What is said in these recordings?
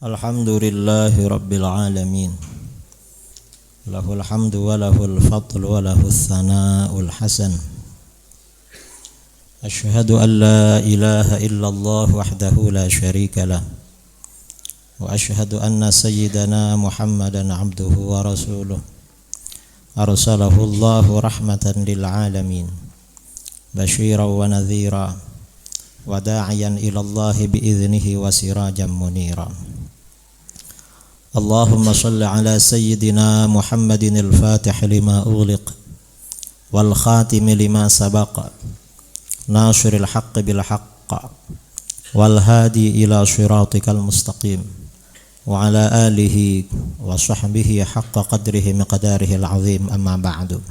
Alhamdulillahi Rabbil Alamin. Lahul hamdu wa lahul fadlu wa lahus sana'ul hasan. Ashhadu an la ilaha illallah wahdahu la syarika lah. Wa ashhadu anna sayyidana Muhammadan abduhu wa rasuluh. Arsalahu Allahu rahmatan lil alamin. Basyiran wa nadhira wa da'iyan ila Allah bi'idhnihi wa sirajan munira. Allahumma salli ala sayyidina Muhammadin al-fatih lima ughliq wal khatim lima sabaqa nasiril haqqi bil haqq wal hadi ila siratikal mustaqim wa ala alihi wa sahbihi haqqa qadrihi miqdarihi al-azim amma ba'du.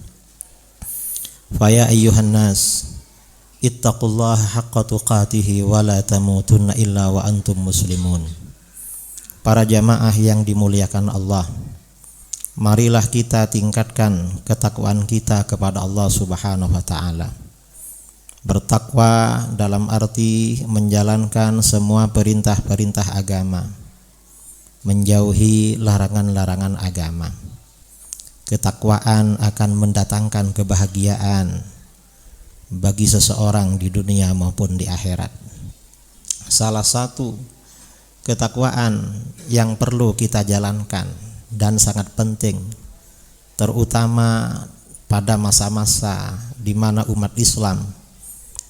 Fa ya ayyuhan nas ittaqullaha haqqa tuqatih wa la tamutunna illa wa antum muslimun. Para jamaah yang dimuliakan Allah, marilah kita tingkatkan ketakwaan kita kepada Allah Subhanahu wa ta'ala. Bertakwa dalam arti menjalankan semua perintah-perintah agama, menjauhi larangan-larangan agama. Ketakwaan akan mendatangkan kebahagiaan bagi seseorang di dunia maupun di akhirat. Salah satu ketakwaan yang perlu kita jalankan dan sangat penting, terutama pada masa-masa di mana umat Islam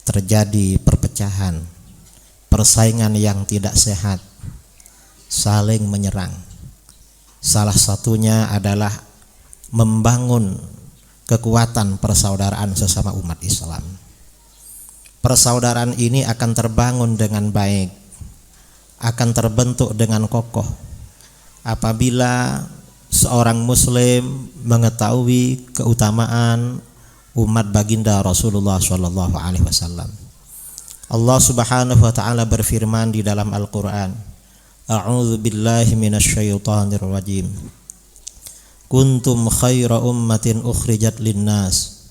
terjadi perpecahan, persaingan yang tidak sehat, saling menyerang. Salah satunya adalah membangun kekuatan persaudaraan sesama umat Islam. Persaudaraan ini akan terbangun dengan baik, akan terbentuk dengan kokoh apabila seorang muslim mengetahui keutamaan umat baginda Rasulullah sallallahu alaihi wasallam. Allah Subhanahu wa taala berfirman di dalam Al-Qur'an, A'udzu billahi minasyaitonir rajim. Kuntum khaira ummatin ukhrijat linnas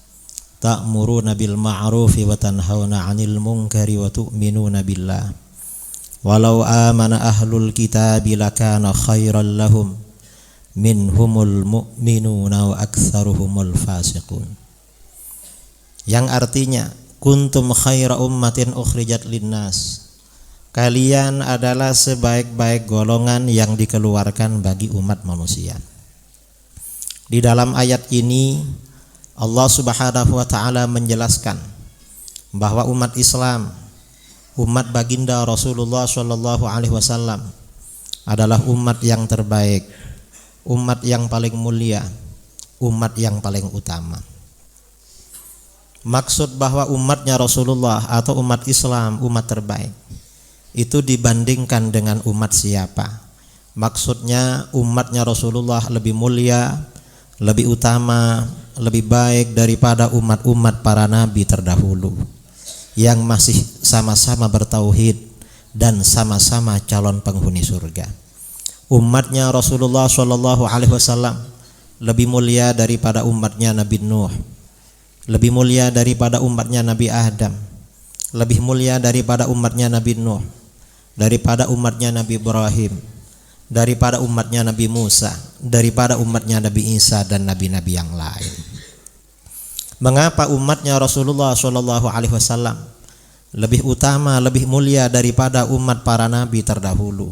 ta'muruna bil ma'rufi wa tanhauna 'anil munkari wa tu'minuna billah. Walau amana ahlul kitabi lakana khairan lahum minhumul mu'minuna wa aktsaruhumul fasiqun. Yang artinya, kuntum khaira ummatin ukhrijat linnas. Kalian adalah sebaik-baik golongan yang dikeluarkan bagi umat manusia. Di dalam ayat ini Allah Subhanahu wa taala menjelaskan bahwa umat Islam, umat baginda Rasulullah sallallahu alaihi wasallam adalah umat yang terbaik, umat yang paling mulia, umat yang paling utama. Maksud bahwa umatnya Rasulullah atau umat Islam umat terbaik itu dibandingkan dengan umat siapa? Maksudnya umatnya Rasulullah lebih mulia, lebih utama, lebih baik daripada umat-umat para nabi terdahulu yang masih sama-sama bertauhid dan sama-sama calon penghuni surga. Umatnya Rasulullah sallallahu alaihi wasallam lebih mulia daripada umatnya Nabi Nuh, lebih mulia daripada umatnya Nabi Adam, lebih mulia daripada umatnya Nabi Nuh, daripada umatnya Nabi Ibrahim, daripada umatnya Nabi Musa, daripada umatnya Nabi Isa dan nabi-nabi yang lain. Mengapa umatnya Rasulullah sallallahu alaihi wasallam lebih utama, lebih mulia daripada umat para nabi terdahulu?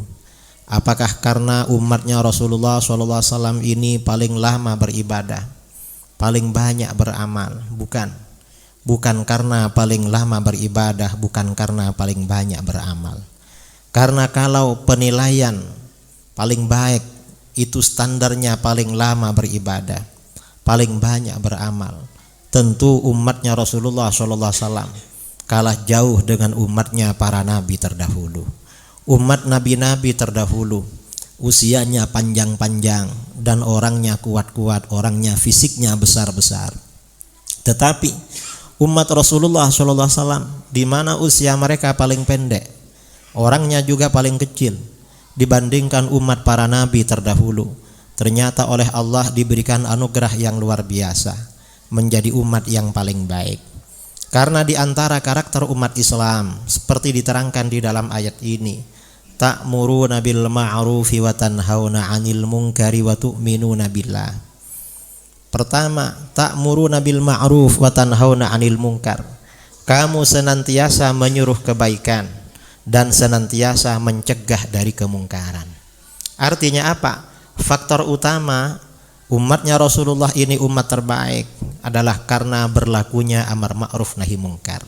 Apakah karena umatnya Rasulullah sallallahu alaihi wasallam ini paling lama beribadah, paling banyak beramal? Bukan. Bukan karena paling lama beribadah, bukan karena paling banyak beramal. Karena kalau penilaian paling baik itu standarnya paling lama beribadah, paling banyak beramal, tentu umatnya Rasulullah SAW kalah jauh dengan umatnya para nabi terdahulu. Umat nabi-nabi terdahulu usianya panjang-panjang dan orangnya kuat-kuat, orangnya fisiknya besar-besar. Tetapi umat Rasulullah SAW di mana usia mereka paling pendek, orangnya juga paling kecil dibandingkan umat para nabi terdahulu, ternyata oleh Allah diberikan anugerah yang luar biasa, menjadi umat yang paling baik. Karena di antara karakter umat Islam seperti diterangkan di dalam ayat ini, ta'muruna bil ma'rufi wa tanhauna 'anil munkari wa tu'minuna billah. Pertama, ta'muruna bil ma'ruf wa tanhauna 'anil munkar. Kamu senantiasa menyuruh kebaikan dan senantiasa mencegah dari kemungkaran. Artinya apa? Faktor utama umatnya Rasulullah ini umat terbaik adalah karena berlakunya amar ma'ruf nahi munkar.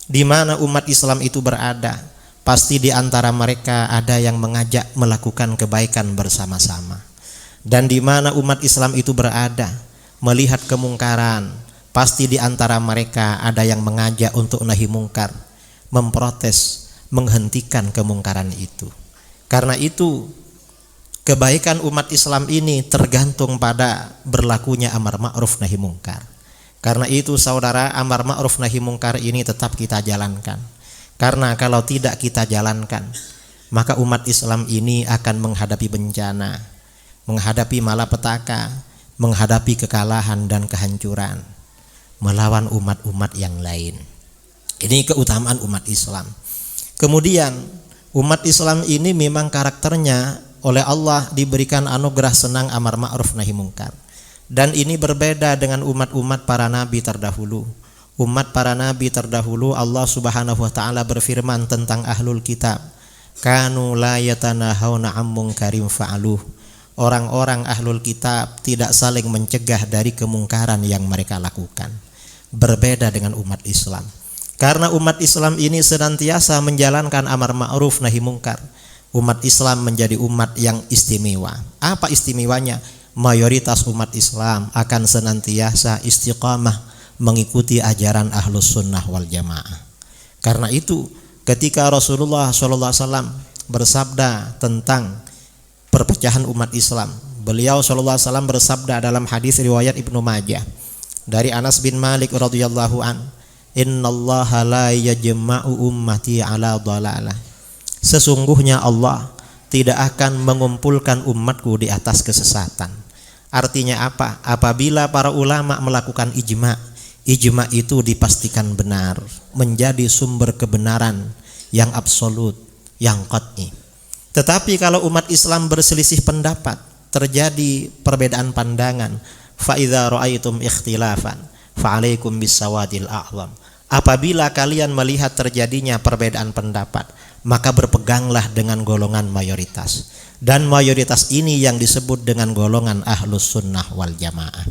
Di mana umat Islam itu berada, pasti di antara mereka ada yang mengajak melakukan kebaikan bersama-sama. Dan di mana umat Islam itu berada, melihat kemungkaran, pasti di antara mereka ada yang mengajak untuk nahi mungkar, memprotes, menghentikan kemungkaran itu. Karena itu kebaikan umat Islam ini tergantung pada berlakunya amar ma'ruf nahi mungkar. Karena itu saudara, amar ma'ruf nahi mungkar ini tetap kita jalankan. Karena kalau tidak kita jalankan, maka umat Islam ini akan menghadapi bencana, menghadapi malapetaka, menghadapi kekalahan dan kehancuran, melawan umat-umat yang lain. Ini keutamaan umat Islam. Kemudian umat Islam ini memang karakternya oleh Allah diberikan anugerah senang amar ma'ruf nahi mungkar. Dan ini berbeda dengan umat-umat para nabi terdahulu. Umat para nabi terdahulu Allah Subhanahu wa taala berfirman tentang ahlul kitab, kanu la yatanahawna 'an munkarin fa'aluh. Orang-orang ahlul kitab tidak saling mencegah dari kemungkaran yang mereka lakukan. Berbeda dengan umat Islam. Karena umat Islam ini senantiasa menjalankan amar ma'ruf nahi mungkar. Umat Islam menjadi umat yang istimewa. Apa istimewanya? Mayoritas umat Islam akan senantiasa istiqamah mengikuti ajaran ahlus sunnah wal jamaah. Karena itu ketika Rasulullah SAW bersabda tentang perpecahan umat Islam, beliau SAW bersabda dalam hadis riwayat Ibnu Majah dari Anas bin Malik radhiyallahu an, innallaha la yajma'u ummati ala dhalalah. Sesungguhnya Allah tidak akan mengumpulkan umatku di atas kesesatan. Artinya apa? Apabila para ulama melakukan ijma', ijma' itu dipastikan benar, menjadi sumber kebenaran yang absolut, yang qat'i. Tetapi kalau umat Islam berselisih pendapat, terjadi perbedaan pandangan, fa idza ra'aitum ikhtilafan fa 'alaikum bis-sawadil a'zam. Apabila kalian melihat terjadinya perbedaan pendapat, maka berpeganglah dengan golongan mayoritas. Dan mayoritas ini yang disebut dengan golongan ahlus sunnah wal jamaah.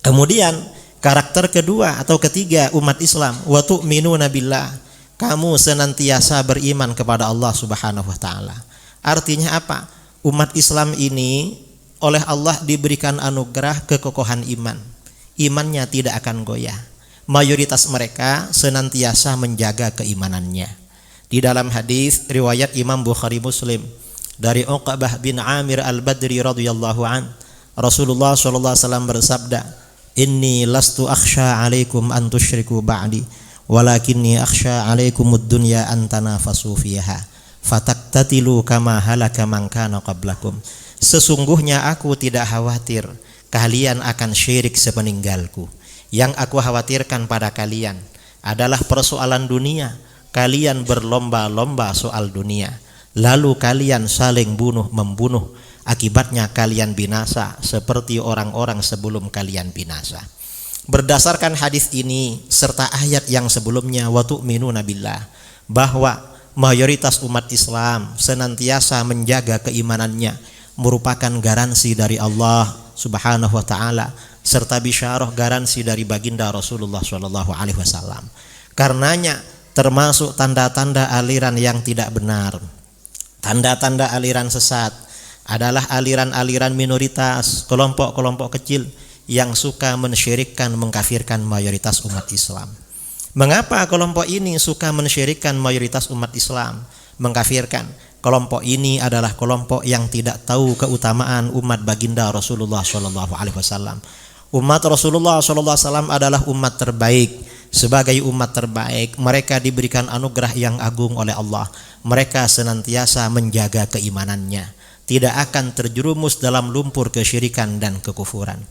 Kemudian karakter kedua atau ketiga umat Islam, wa tu'minuna billah. Kamu senantiasa beriman kepada Allah Subhanahu wa taala. Artinya apa? Umat Islam ini oleh Allah diberikan anugerah kekokohan iman. Imannya tidak akan goyah. Mayoritas mereka senantiasa menjaga keimanannya. Di dalam hadis riwayat Imam Bukhari Muslim dari Uqbah bin Amir Al-Badri radhiyallahu an, Rasulullah sallallahu alaihi wasallam bersabda, "Inni lastu akhsha 'alaikum an tusyriku ba'di, walakinni akhsha 'alaikumud dunya an tanafasu fiha, fataktatilu kama halaka man kana qablakum." Sesungguhnya aku tidak khawatir kalian akan syirik sepeninggalku. Yang aku khawatirkan pada kalian adalah persoalan dunia. Kalian berlomba-lomba soal dunia, lalu kalian saling bunuh-membunuh. Akibatnya kalian binasa seperti orang-orang sebelum kalian binasa. Berdasarkan hadis ini serta ayat yang sebelumnya, wa tu'minuna billah, bahwa mayoritas umat Islam senantiasa menjaga keimanannya merupakan garansi dari Allah Subhanahu wa taala serta bisyarah garansi dari baginda Rasulullah sallallahu alaihi wasallam. Karenanya termasuk tanda-tanda aliran yang tidak benar, tanda-tanda aliran sesat adalah aliran-aliran minoritas, kelompok-kelompok kecil yang suka mensyirikkan, mengkafirkan mayoritas umat Islam. Mengapa kelompok ini suka mensyirikkan mayoritas umat Islam, mengkafirkan? Kelompok ini adalah kelompok yang tidak tahu keutamaan umat baginda Rasulullah sallallahu alaihi wasallam. Umat Rasulullah sallallahu alaihi wasallam adalah umat terbaik. Sebagai umat terbaik, mereka diberikan anugerah yang agung oleh Allah. Mereka senantiasa menjaga keimanannya, tidak akan terjerumus dalam lumpur kesyirikan dan kekufuran.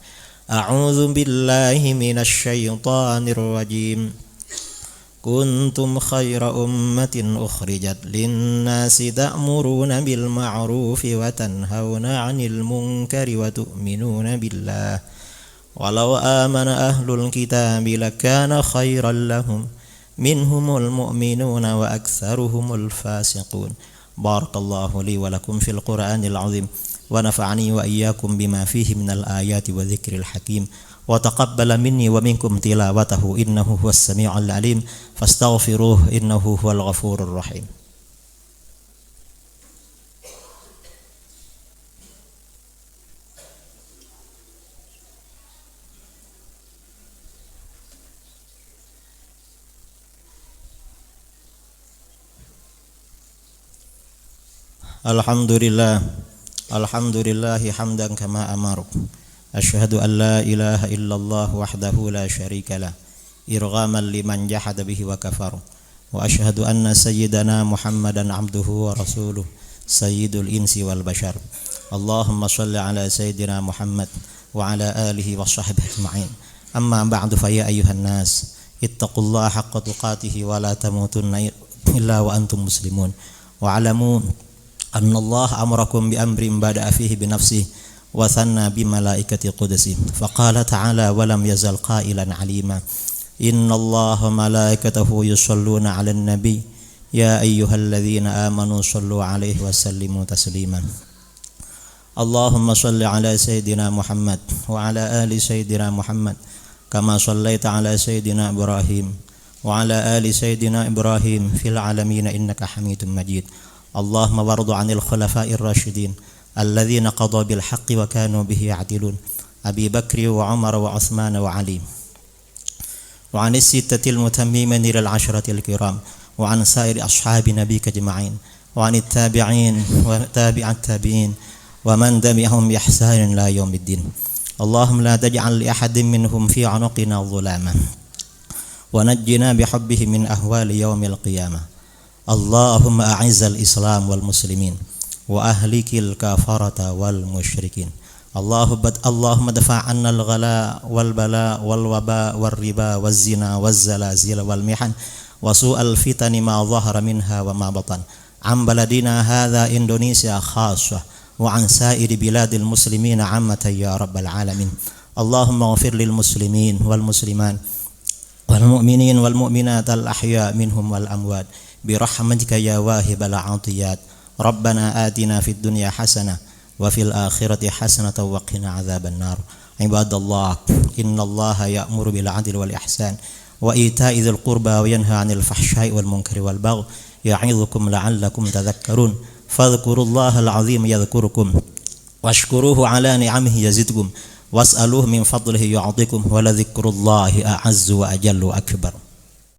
A'udzu billahi minasyaitonir rajim. كنتم خير أمة أخرجت للناس تأمرون بالمعروف وتنهون عن المنكر وتؤمنون بالله ولو آمن أهل الكتاب لكان خيرا لهم منهم المؤمنون وأكثرهم الفاسقون. بارك الله لي ولكم في القرآن العظيم ونفعني وإياكم بما فيه من الآيات والذكر الحكيم وتقبل مني ومنكم تلاوته إنه هو السميع العليم فاستغفروه إنه هو الغفور الرحيم. Alhamdulillah, alhamdulillahi hamdan kama amaruk. Asyhadu an la ilaha illallah wahdahu la syarika lah irghaman liman jahada bihi wa kafar. Wa asyhadu anna sayyidana Muhammadan abduhu wa rasuluh sayyidul insi wal bashar. Allahumma shalli ala sayyidina Muhammad wa ala alihi wa sahbihi ajma'in. Amma ba'du fa ya ayyuhan nas ittaqullaha haqqa tuqatih wa la tamutunna illa wa antum muslimun. Wa alamu anna Allah amrakum bi amrin bada'a fihi bi nafsihi wa thanna bi malaikati qudsi faqala ta'ala wa lam yazal qailan alima inna Allaha malaikatahu yusalluna 'alan nabi ya ayyuhalladzina amanu sallu 'alaihi wa sallimu taslima. Allahumma shalli 'ala sayyidina Muhammad wa 'ala ali sayyidina Muhammad kama shallaita 'ala sayyidina Ibrahim wa 'ala ali sayyidina Ibrahim fil 'alamin innaka Hamidum Majid. Allahumma wardu 'anil khulafa'ir rasyidin alladzina qadaw bil haqqi wa kanu bihi ya'dilun Abi Bakri wa Umar wa Utsman wa Ali wa 'anis sittatil mutammimin lil 'ashratil kiram wa 'an sa'iri ashabi nabiyika ajma'in wa 'anit tabi'in wa tabi'at tabi'in wa man tabi'ahum bi ihsanin la yaumiddin. Allahumma la taj'al li ahadin minhum fi 'unuqina dhulama wa najjina bihubbihi min ahwali yaumil qiyamah. Allahumma a'izzal Islam wal muslimin wa ahlikil kafarata wal musyrikin. Allahumma dafa' 'anna al-ghala wal bala wal waba wal riba waz zina waz zalazil wal mihan wa su'al fitani ma dhahara minha wa ma batan an baladina hadha Indonesia khassah wa an sa'iri biladil muslimin 'ammatan ya rabbal alamin. Allahumma ighfir lil muslimin wal muslimat wal mu'minin wal mu'minat al ahya minhum wal amwat birahmatika ya wahibal 'atiyat. Rabbana atina fid dunya hasanah wa fil akhirati hasanatan wa qina adzaban nar. Ibadallah, innallaha ya'muru bil 'adli wal ihsan wa ita'i dzil qurba wa yanha 'anil fahsya'i wal munkari wal baghi ya'idzukum la'allakum tadhakkarun. Fadhkurullaha al-'azim yadhkurukum washkuruhu 'ala ni'amihi yazidkum was'aluhu min fadlihi yu'tikum wa la dzikrullahi a'azzu wa ajallu akbar.